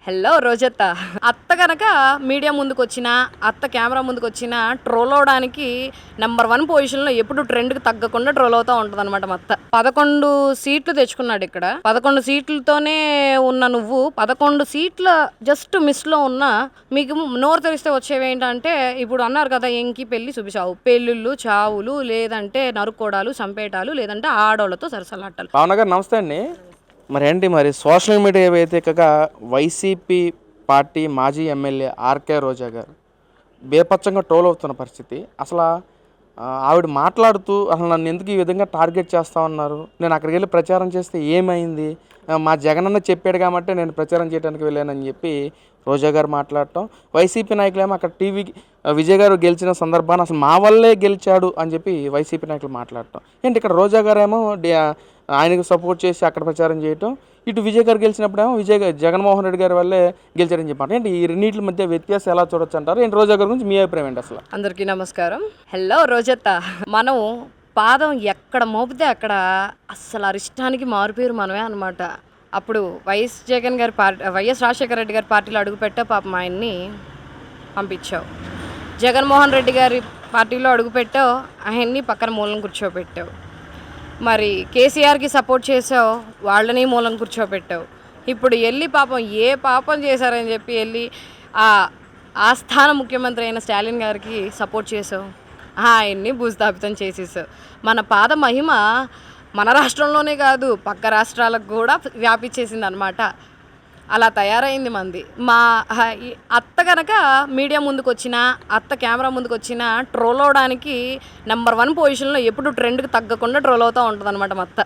Hello రోజత్త. అత్త కనుక media ముందుకొచ్చినా, అత్త కెమెరా ముందుకొచ్చిన ట్రోల్ అవడానికి నెంబర్ 1 పొజిషన్లో ఎప్పుడు ట్రెండ్కి తగ్గకుండా ట్రోల్ అవుతూ ఉంటుంది అనమాట. మా అత్త 11 సీట్లు తెచ్చుకున్నాడు ఇక్కడ. 11 సీట్లతోనే ఉన్న నువ్వు 11 సీట్ల జస్ట్ మిస్లో ఉన్న మీకు నోరు తెరిస్తే వచ్చేవి ఏంటంటే, ఇప్పుడు అన్నారు కదా ఎంకి పెళ్లి చూపించావు, పెళ్ళిళ్ళు చావులు, లేదంటే నరుక్కోడాలు, చంపేటాలు, లేదంటే ఆడోళ్ళతో సరసలాటాలు. భావన గారు నమస్తే అండి. మరి సోషల్ మీడియా వేదికగా వైసీపీ పార్టీ మాజీ ఎమ్మెల్యే ఆర్కే రోజా గారు బేపచ్చంగా ట్రోల్ అవుతున్న పరిస్థితి. అసలు ఆవిడ మాట్లాడుతూ అసలు నన్ను ఎందుకు ఈ విధంగా టార్గెట్ చేస్తా ఉన్నారు, నేను అక్కడికి వెళ్ళి ప్రచారం చేస్తే ఏమైంది, మా జగనన్న చెప్పాడు కాబట్టి నేను ప్రచారం చేయడానికి వెళ్ళానని చెప్పి రోజా గారు మాట్లాడటం, వైసీపీ నాయకులేమో అక్కడ టీవీకి విజయ్ గారు గెలిచిన సందర్భాన్ని అసలు మా వల్లే గెలిచాడు అని చెప్పి వైసీపీ నాయకులు మాట్లాడటం ఏంటి, ఇక్కడ రోజా గారేమో ఆయనకు సపోర్ట్ చేసి అక్కడ ప్రచారం చేయటం, ఇటు విజయ్ గారు గెలిచినప్పుడేమో జగన్మోహన్ రెడ్డి గారి వల్లే గెలిచారని చెప్పారు. ఏంటి ఈ రెండింటి మధ్య వ్యత్యాసం ఎలా చూడొచ్చు అంటారు? ఏంటి రోజా గారి గురించి మీ అభిప్రాయం ఏంటి అసలు? అందరికీ నమస్కారం. హలో రోజత్త. మనం పాదం ఎక్కడ మోపితే అక్కడ అస్సలు అరిష్టానికి మారుపేరు మనమే అనమాట. అప్పుడు వైఎస్ రాజశేఖర రెడ్డి గారి పార్టీలో అడుగుపెట్టావు, పాపం ఆయన్ని పంపించావు. జగన్మోహన్ రెడ్డి గారి పార్టీలో అడుగుపెట్టావు, ఆయన్ని పక్కన మూలం కూర్చోబెట్టావు. మరి కేసీఆర్కి సపోర్ట్ చేసావు, వాళ్ళని మూలం కూర్చోబెట్టావు. ఇప్పుడు వెళ్ళి పాపం ఏ పాపం చేశారని చెప్పి వెళ్ళి ఆస్థాన ముఖ్యమంత్రి అయిన స్టాలిన్ గారికి సపోర్ట్ చేసావు, ఆయన్ని భూస్థాపితం చేసేసావు. మన పాద మహిమ మన రాష్ట్రంలోనే కాదు పక్క రాష్ట్రాలకు కూడా వ్యాపించేసింది అనమాట. అలా తయారైంది మంది. మా అత్త కనుక మీడియా ముందుకు వచ్చినా, అత్త కెమెరా ముందుకు వచ్చినా ట్రోల్ అవడానికి నెంబర్ 1 పొజిషన్లో ఎప్పుడు ట్రెండ్కి తగ్గకుండా ట్రోల్ అవుతూ ఉంటుంది అనమాట మా అత్త.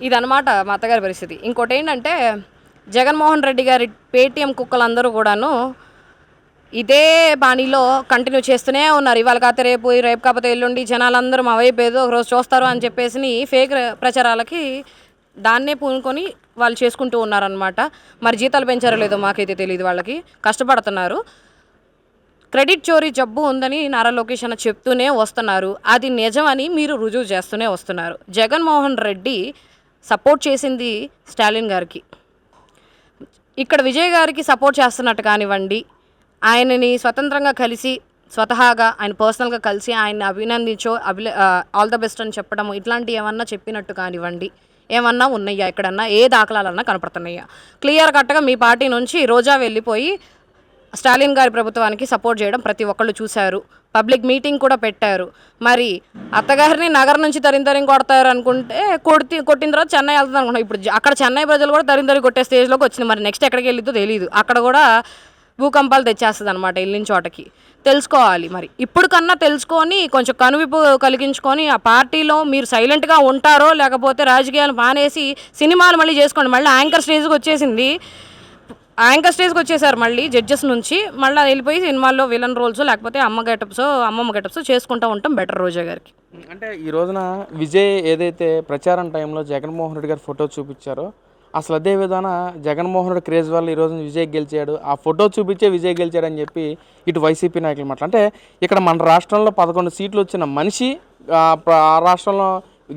ఇదనమాట మా అత్తగారి పరిస్థితి. ఇంకోటి ఏంటంటే, జగన్మోహన్ రెడ్డి గారి పేటీఎం కుక్కలందరూ కూడాను ఇదే బాణీలో కంటిన్యూ చేస్తూనే ఉన్నారు. ఇవాళ కాకపోతే రేపు కాకపోతే ఎల్లుండి జనాలందరూ మా వైపు ఏదో ఒకరోజు చూస్తారు అని చెప్పేసి ఫేక్ ప్రచారాలకి దాన్నే పూనుకొని వాళ్ళు చేసుకుంటూ ఉన్నారనమాట. మరి జీతాలు పెంచారో లేదో మాకైతే తెలియదు, వాళ్ళకి కష్టపడుతున్నారు. క్రెడిట్ చోరీ జబ్బు ఉందని నారా లోకేష్ అన్న చెప్తూనే వస్తున్నారు. అది నిజమని మీరు రుజువు చేస్తూనే వస్తున్నారు. జగన్మోహన్ రెడ్డి సపోర్ట్ చేసింది స్టాలిన్ గారికి, ఇక్కడ విజయ్ గారికి సపోర్ట్ చేస్తున్నట్టు కానివ్వండి, ఆయనని స్వతంత్రంగా కలిసి స్వతహాగా ఆయన పర్సనల్గా కలిసి ఆయన్ని అభినందించో ఆల్ ద బెస్ట్ అని చెప్పడము, ఇట్లాంటివి ఏమన్నా చెప్పినట్టు కానివ్వండి, ఏమన్నా ఉన్నాయా? ఎక్కడన్నా ఏ దాఖలాలన్నా కనపడుతున్నాయా? క్లియర్ కట్గా మీ పార్టీ నుంచి రోజా వెళ్ళిపోయి స్టాలిన్ గారి ప్రభుత్వానికి సపోర్ట్ చేయడం ప్రతి ఒక్కళ్ళు చూశారు. పబ్లిక్ మీటింగ్ కూడా పెట్టారు. మరి అత్తగారిని నగరం నుంచి తరిం కొడతారు అనుకుంటే కొట్టిన తర్వాత చెన్నై వెళ్తుంది అనుకుంటున్నాం. ఇప్పుడు అక్కడ చెన్నై ప్రజలు కూడా తరిం కొట్టే స్టేజ్లోకి వచ్చింది. మరి నెక్స్ట్ ఎక్కడికి వెళ్ళిద్దో తెలియదు. అక్కడ కూడా భూకంపాలు తెచ్చేస్తుంది అనమాట వెళ్ళిన చోటకి. తెలుసుకోవాలి. మరి ఇప్పుడు కన్నా తెలుసుకొని కొంచెం కనువిప్పు కలిగించుకొని ఆ పార్టీలో మీరు సైలెంట్గా ఉంటారో, లేకపోతే రాజకీయాలు మానేసి సినిమాలు మళ్ళీ చేసుకోండి. మళ్ళీ యాంకర్ స్టేజ్కి వచ్చేసారు. మళ్ళీ జడ్జెస్ నుంచి మళ్ళీ వెళ్ళిపోయి సినిమాల్లో విలన్ రోల్స్ లేకపోతే అమ్మమ్మ గెటప్స్ చేసుకుంటూ ఉంటాం బెటర్ రోజా గారికి. అంటే ఈ రోజున విజయ్ ఏదైతే ప్రచారం టైంలో జగన్మోహన్ రెడ్డి గారి ఫోటో చూపించారో, అసలు అదే విధాన జగన్మోహన్ రెడ్డి క్రేజ్ వల్ల ఈరోజు విజయ్ గెలిచాడు, ఆ ఫోటో చూపించే విజయ్ గెలిచాడు అని చెప్పి ఇటు వైసీపీ నాయకులు మాట్లాడు. అంటే ఇక్కడ మన రాష్ట్రంలో 11 సీట్లు వచ్చిన మనిషి ఆ రాష్ట్రంలో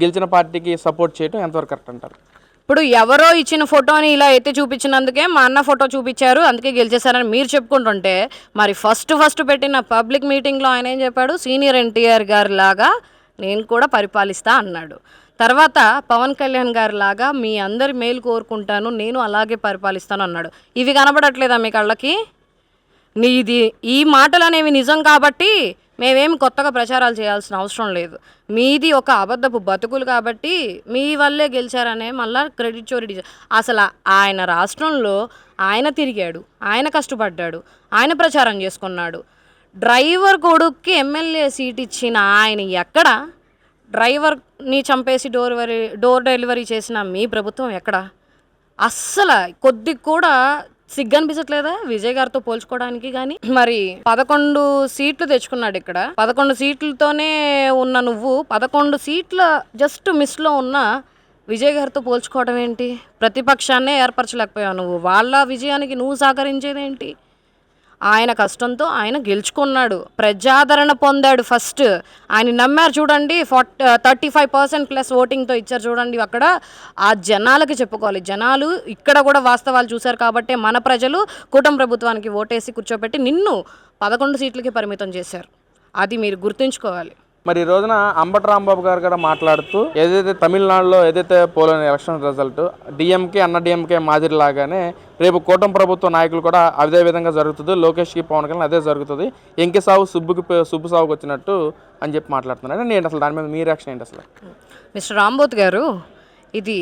గెలిచిన పార్టీకి సపోర్ట్ చేయడం ఎంతవరకు కరెక్ట్ అంటారు? ఇప్పుడు ఎవరో ఇచ్చిన ఫోటోని ఇలా ఎత్తి చూపించినందుకే మా అన్న ఫోటో చూపించారు అందుకే గెలిచేశారని మీరు చెప్పుకుంటుంటే, మరి ఫస్ట్ పెట్టిన పబ్లిక్ మీటింగ్లో ఆయన ఏం చెప్పాడు? సీనియర్ ఎన్టీఆర్ గారి లాగా నేను కూడా పరిపాలిస్తా అన్నాడు. తర్వాత పవన్ కళ్యాణ్ గారి లాగా మీ అందరి మేలు కోరుకుంటాను, నేను అలాగే పరిపాలిస్తాను అన్నాడు. ఇవి కనబడట్లేదా మీ కళ్ళకి? ఈ మాటలు అనేవి నిజం కాబట్టి మేమేమి కొత్తగా ప్రచారాలు చేయాల్సిన అవసరం లేదు. మీది ఒక అబద్ధపు బతుకులు కాబట్టి మీ వల్లే గెలిచారనే మళ్ళీ క్రెడిట్ చోరీ. అసలు ఆయన రాష్ట్రంలో ఆయన తిరిగాడు, ఆయన కష్టపడ్డాడు, ఆయన ప్రచారం చేసుకున్నాడు. డ్రైవర్ కొడుక్కి ఎమ్మెల్యే సీట్ ఇచ్చిన ఆయన ఎక్కడ? డ్రైవర్ని చంపేసి డోర్ డెలివరీ చేసిన మీ ప్రభుత్వం ఎక్కడ? అస్సలు కొద్ది కూడా సిగ్గనిపించట్లేదా విజయ్ గారితో పోల్చుకోవడానికి? కానీ మరి 11 సీట్లు తెచ్చుకున్నాడు ఇక్కడ. 11 సీట్లతోనే ఉన్న నువ్వు 11 సీట్ల జస్ట్ మిస్లో ఉన్న విజయ్ గారితో పోల్చుకోవడం ఏంటి? ప్రతిపక్షాన్నే ఏర్పరచలేకపోయావు నువ్వు. వాళ్ళ విజయానికి నువ్వు సహకరించేదేంటి? ఆయన కష్టంతో ఆయన గెలుచుకున్నాడు, ప్రజాదరణ పొందాడు. ఫస్ట్ ఆయన నమ్మారు చూడండి, 35% ప్లస్ ఓటింగ్తో ఇచ్చారు చూడండి. అక్కడ ఆ జనాలకి చెప్పుకోవాలి. జనాలు ఇక్కడ కూడా వాస్తవాలు చూశారు కాబట్టే మన ప్రజలు కూటమి ప్రభుత్వానికి ఓటేసి కూర్చోబెట్టి నిన్ను 11 సీట్లకి పరిమితం చేశారు. అది మీరు గుర్తుంచుకోవాలి. మరి ఈ రోజున అంబటి రాంబాబు గారు కూడా మాట్లాడుతూ ఏదైతే తమిళనాడులో ఏదైతే పోలిన ఎలక్షన్ రిజల్ట్ డిఎంకే అన్న డిఎంకే మాదిరిలాగానే రేపు కూటమి ప్రభుత్వ నాయకులు కూడా అదే విధంగా జరుగుతుంది, లోకేష్కి పవన్ కళ్యాణ్ అదే జరుగుతుంది, ఎంకి సాగు సుబ్బు సాగుకు వచ్చినట్టు అని చెప్పి మాట్లాడుతున్నాను. నేను అసలు దాని మీద మీ రియాక్షన్ ఏంటి అసలు? మిస్టర్ రాంబోత్ గారు, ఇది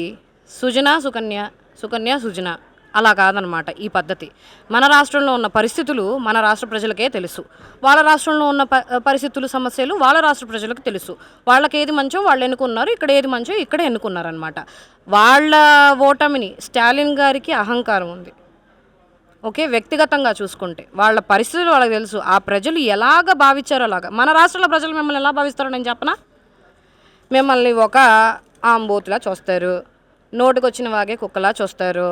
సుజన సుకన్య సుజన అలా కాదనమాట ఈ పద్ధతి. మన రాష్ట్రంలో ఉన్న పరిస్థితులు మన రాష్ట్ర ప్రజలకే తెలుసు, వాళ్ళ రాష్ట్రంలో ఉన్న పరిస్థితులు సమస్యలు వాళ్ళ రాష్ట్ర ప్రజలకు తెలుసు. వాళ్ళకి ఏది మంచో వాళ్ళు ఎన్నుకున్నారు, ఇక్కడ ఏది మంచో ఇక్కడ ఎన్నుకున్నారనమాట. వాళ్ళ ఓటమిని స్టాలిన్ గారికి అహంకారం ఉంది. ఓకే, వ్యక్తిగతంగా చూసుకుంటే వాళ్ళ పరిస్థితులు వాళ్ళకి తెలుసు. ఆ ప్రజలు ఎలాగ భావించారో అలాగా మన రాష్ట్రంలో ప్రజలు మిమ్మల్ని ఎలా భావిస్తారో నేను చెప్పనా? మిమ్మల్ని ఒక ఆంబోతులా చూస్తారు, నోటికొచ్చిన వాగే కుక్కలా చూస్తారు,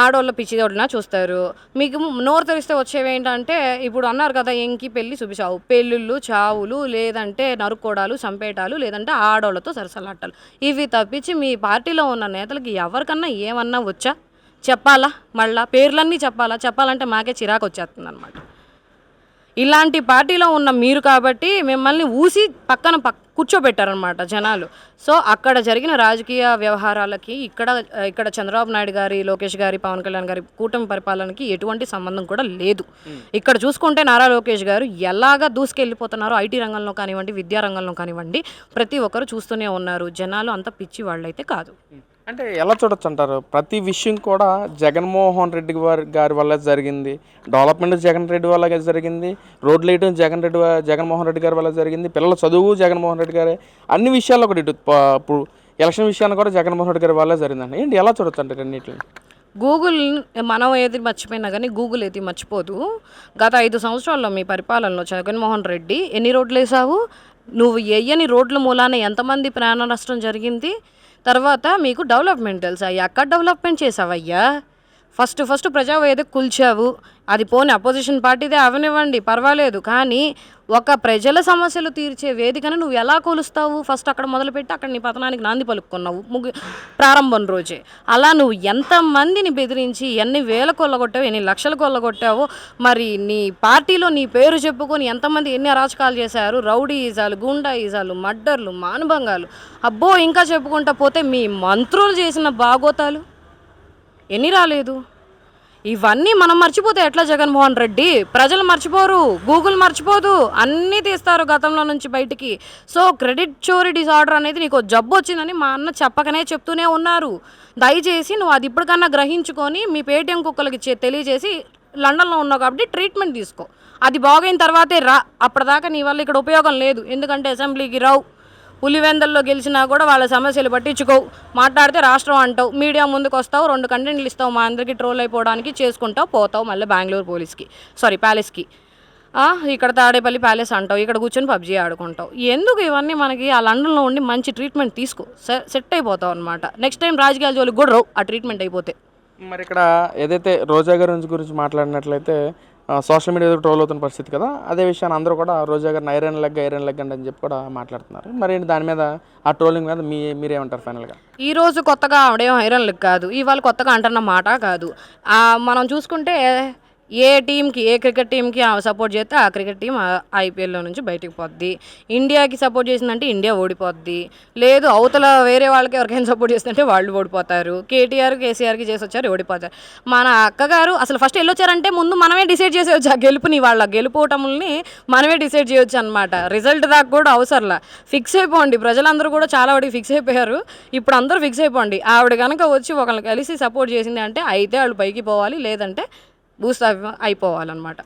ఆడోళ్ళ పిచ్చిదోళ్ళలా చూస్తారు. మీకు నోరు తెరిస్తే వచ్చేవి ఏంటంటే ఇప్పుడు అన్నారు కదా, ఎంకి పెళ్ళి సుబిసావు, పెళ్ళిళ్ళు చావులు, లేదంటే నరుక్కోడాలు చంపేటాలు, లేదంటే ఆడోళ్ళతో సరసలాటాలు. ఇవి తప్పించి మీ పార్టీలో ఉన్న నేతలకి ఎవరికన్నా ఏమన్నా వచ్చా? చెప్పాలా? మళ్ళా పేర్లన్నీ చెప్పాలంటే మాకే చిరాకు వచ్చేస్తుంది అనమాట. ఇలాంటి పార్టీలో ఉన్న మీరు కాబట్టి మిమ్మల్ని ఊసి పక్కన కూర్చోబెట్టారనమాట జనాలు. సో అక్కడ జరిగిన రాజకీయ వ్యవహారాలకి ఇక్కడ చంద్రబాబు నాయుడు గారి, లోకేష్ గారి, పవన్ కళ్యాణ్ గారి కూటమి పరిపాలనకి ఎటువంటి సంబంధం కూడా లేదు. ఇక్కడ చూసుకుంటే నారా లోకేష్ గారు ఎలాగా దూసుకెళ్ళిపోతున్నారో ఐటీ రంగంలో కానివ్వండి, విద్యా రంగంలో కానివ్వండి, ప్రతి ఒక్కరు చూస్తూనే ఉన్నారు. జనాలు అంత పిచ్చి వాళ్ళైతే కాదు. అంటే ఎలా చూడొచ్చు అంటారు? ప్రతి విషయం కూడా జగన్మోహన్ రెడ్డి గారి వల్ల జరిగింది, డెవలప్మెంట్ జగన్ రెడ్డి వల్ల జరిగింది, రోడ్లు వేయడం జగన్మోహన్ రెడ్డి గారి వల్ల జరిగింది, పిల్లల చదువు జగన్మోహన్ రెడ్డి గారే, అన్ని విషయాల్లో ఒకటి ఇప్పుడు ఎలక్షన్ విషయాన్ని కూడా జగన్మోహన్ రెడ్డి గారి వల్ల జరిగిందండి. ఏంటి ఎలా చూడొచ్చు అంటే రెండింటిని? గూగుల్ మనం ఏది మర్చిపోయినా కానీ గూగుల్ ఏది మర్చిపోదు. గత 5 సంవత్సరాల్లో మీ పరిపాలనలో జగన్మోహన్ రెడ్డి ఎన్ని రోడ్లు వేసావు, నువ్వు వేయని రోడ్ల మూలాన ఎంతమంది ప్రాణ నష్టం జరిగింది, తర్వాత మీకు డెవలప్మెంట్ తెలుసా? ఎక్కడ డెవలప్మెంట్ చేసావయ్యా? ఫస్ట్ ప్రజావేదిక కూల్చావు, అది పోనీ అపోజిషన్ పార్టీదే అవనివ్వండి పర్వాలేదు, కానీ ఒక ప్రజల సమస్యలు తీర్చే వేదికను నువ్వు ఎలా కూలుస్తావు? ఫస్ట్ అక్కడ మొదలుపెట్టి అక్కడ నీ పతనానికి నాంది పలుకున్నావు ప్రారంభం రోజే. అలా నువ్వు ఎంతమందిని బెదిరించి ఎన్ని వేల కొల్లగొట్టావు, ఎన్ని లక్షలు కొల్లగొట్టావో, మరి నీ పార్టీలో నీ పేరు చెప్పుకొని ఎంతమంది ఎన్ని అరాచకాలు చేశారు, రౌడీ ఈజాలు, గుండా ఈజాలు, మర్డర్లు, మానభంగాలు, అబ్బో ఇంకా చెప్పుకుంటా పోతే మీ మంత్రులు చేసిన బాగోతాలు ఎన్ని రాలేదు? ఇవన్నీ మనం మర్చిపోతే ఎట్లా జగన్మోహన్ రెడ్డి? ప్రజలు మర్చిపోరు, గూగుల్ మర్చిపోదు, అన్నీ తీస్తారు గతంలో నుంచి బయటికి. సో క్రెడిట్ చోరీ డిసార్డర్ అనేది నీకు జబ్బు వచ్చిందని మా అన్న చెప్పకనే చెప్తూనే ఉన్నారు. దయచేసి నువ్వు అది ఇప్పటికన్నా గ్రహించుకొని మీ పేటీఎం కుక్కలకి తెలియజేసి లండన్లో ఉన్నావు కాబట్టి ట్రీట్మెంట్ తీసుకో. అది బాగైన తర్వాతే రా, అప్పటిదాకా నీ వల్ల ఇక్కడ ఉపయోగం లేదు. ఎందుకంటే అసెంబ్లీకి రావు, పులివెందల్లో గెలిచినా కూడా వాళ్ళ సమస్యలు పట్టించుకోవు, మాట్లాడితే రాష్ట్రం అంటావు, మీడియా ముందుకు వస్తావు, 2 కంటెంట్లు ఇస్తావు, మా అందరికీ ట్రోల్ అయిపోవడానికి చేసుకుంటావు, పోతావు మళ్ళీ బెంగళూరు ప్యాలెస్కి, ఇక్కడ తాడేపల్లి ప్యాలెస్ అంటావు, ఇక్కడ కూర్చొని పబ్జీ ఆడుకుంటావు. ఎందుకు ఇవన్నీ మనకి? ఆ లండన్లో ఉండి మంచి ట్రీట్మెంట్ తీసుకో, సెట్ అయిపోతావు అనమాట. నెక్స్ట్ టైం రాజకీయాల జోలికి కూడా రావు ఆ ట్రీట్మెంట్ అయిపోతే. మరి ఇక్కడ ఏదైతే రోజా గారి గురించి మాట్లాడినట్లయితే సోషల్ మీడియా ట్రోల్ అవుతున్న పరిస్థితి కదా, అదే విషయాన్ని అందరూ కూడా రోజా గారిని ఐరన్ లెగ్ అని చెప్పి కూడా మాట్లాడుతున్నారు. మరి దాని మీద ఆ ట్రోలింగ్ మీద మీరేమంటారు ఫైనల్గా? ఈరోజు కొత్తగా ఆవిడేం ఐరన్ లెగ్ కాదు, ఇవాళ కొత్తగా అంటున్న మాట కాదు. మనం చూసుకుంటే ఏ టీంకి, ఏ క్రికెట్ టీంకి సపోర్ట్ చేస్తే ఆ క్రికెట్ టీం ఐపీఎల్లో నుంచి బయటకు పోద్ది. ఇండియాకి సపోర్ట్ చేసిందంటే ఇండియా ఓడిపోద్ది. లేదు అవతల వేరే వాళ్ళకి ఎవరికైనా సపోర్ట్ చేస్తుంటే వాళ్ళు ఓడిపోతారు. కేసీఆర్కి చేసి వచ్చారు, ఓడిపోతారు. మన అక్కగారు అసలు ఫస్ట్ వెళ్ళొచ్చారంటే ముందు మనమే డిసైడ్ చేసేవచ్చు ఆ గెలుపుని, వాళ్ళ గెలుపోవటముల్ని మనమే డిసైడ్ చేయొచ్చు అనమాట. రిజల్ట్ దాకా కూడా అవసరంలా, ఫిక్స్ అయిపోండి. ప్రజలందరూ కూడా చాలా వాడికి ఫిక్స్ అయిపోయారు. ఇప్పుడు అందరూ ఫిక్స్ అయిపోండి. ఆవిడ కనుక వచ్చి ఒకరిని కలిసి సపోర్ట్ చేసింది అంటే అయితే వాళ్ళు పైకి పోవాలి, లేదంటే భూస్థాపం అయిపోవాలన్నమాట.